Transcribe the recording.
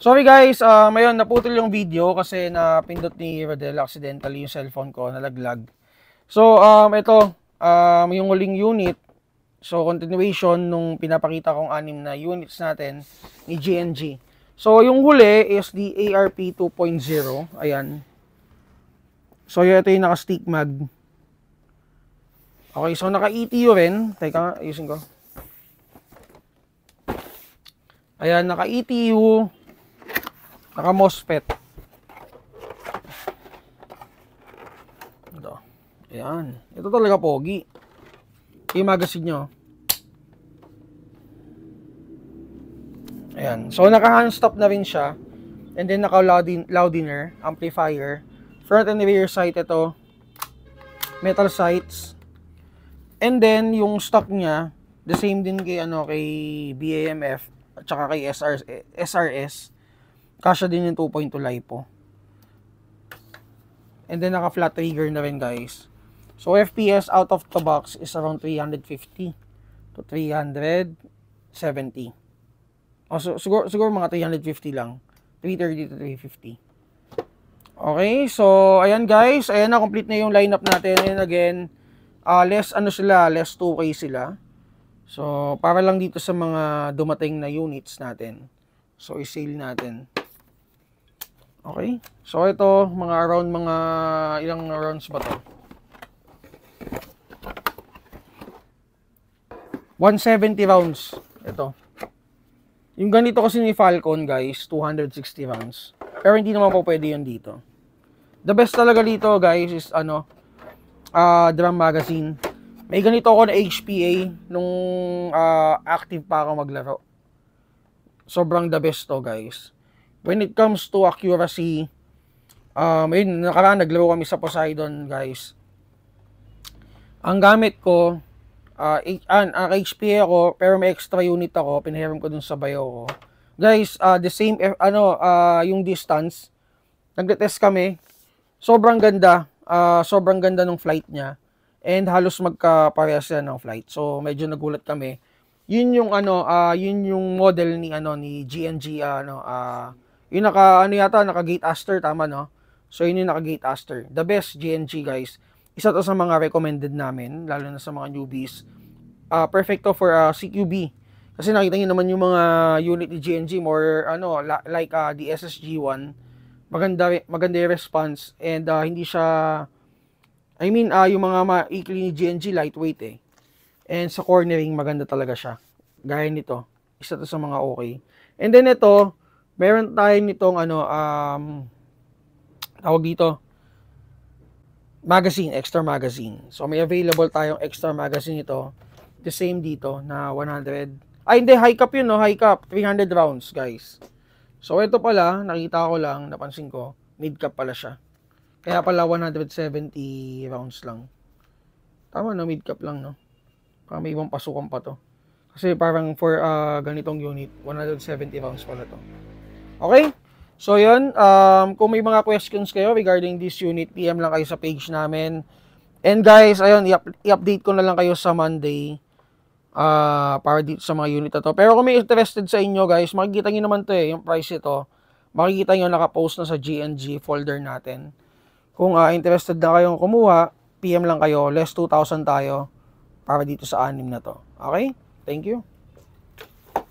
Sorry guys, ngayon naputol yung video kasi napindot ni Rodel accidentally yung cellphone ko, nalaglag. So, ito, yung huling unit. So, continuation nung pinapakita kong 6 na units natin ni GNG. So, yung huli is the ARP 2.0. Ayan. So, ito yung naka-stick mag. Okay, so naka-ETU rin. Teka nga, ayusin ko. Ayan, naka-ETU. Naka-MOSFET. Ito. Ayan. Ito talaga pogi. Yung magazine nyo. Ayan. So, naka-handstop na rin siya. And then, naka-loudiner, amplifier. Front and rear sight ito. Metal sights. And then, yung stock niya, the same din kay, kay BAMF at saka kay SRS. Kasya din yung 2.2 LiPo. And then, naka-flat trigger na rin, guys. So, FPS out of the box is around 350 to 370. So, siguro mga 350 lang. 330 to 350. Okay, so, ayan guys. Ayan na, complete na yung lineup natin. And again, less 2K sila. So, para lang dito sa mga dumating na units natin. So, i-sale natin. Okay. So, ito, ilang rounds ba to? 170 rounds. Ito. Yung ganito kasi ni Falcon, guys, 260 rounds. Pero hindi naman po pwede yun dito. The best talaga dito, guys, is drum magazine. May ganito ako na HPA nung active pa ako maglaro. Sobrang the best to, guys. When it comes to accuracy, nakaraan naglaro kami sa Poseidon, guys. Ang gamit ko, HPA ako, pero may extra unit ako, pinahiram ko dun sa bayo ko. Guys, the same, yung distance, nagte-test kami, sobrang ganda ng flight niya, and halos magkaparehas yan ng flight. So, medyo nagulat kami. Yun yung model ni GNG, yung naka Gate Aster, tama, no? So, yun yung naka Gate Aster. The best GNG, guys. Isa to sa mga recommended namin, lalo na sa mga newbies. Perfect to for CQB. Kasi nakita niyo naman yung mga unit ni GNG, more, like the SSG1. Maganda yung response. And hindi siya, yung mga maikli ni GNG, lightweight eh. And sa cornering, maganda talaga siya. Gaya nito. Isa to sa mga okay. And then ito, meron tayo nitong tawag dito, magazine, extra magazine. So may available tayong extra magazine ito. The same dito na 100. Hindi, high cap yun, no? High cap, 300 rounds, guys. So ito pala, nakita ko lang, napansin ko, mid cap pala siya. Kaya pala 170 rounds lang. Tama, no? Mid cap lang, no? Parang may ibang pasukan pa to. Kasi parang for ganitong unit, 170 rounds pala to. Okay? So, yun. Kung may mga questions kayo regarding this unit, PM lang kayo sa page namin. And guys, ayun, i-update ko na lang kayo sa Monday para dito sa mga unit na to. Pero kung may interested sa inyo, guys, makikita nyo naman to yung price ito. Makikita nyo nakapost na sa GNG folder natin. Kung interested na kayong kumuha, PM lang kayo. Less 2,000 tayo para dito sa 6 na to. Okay? Thank you.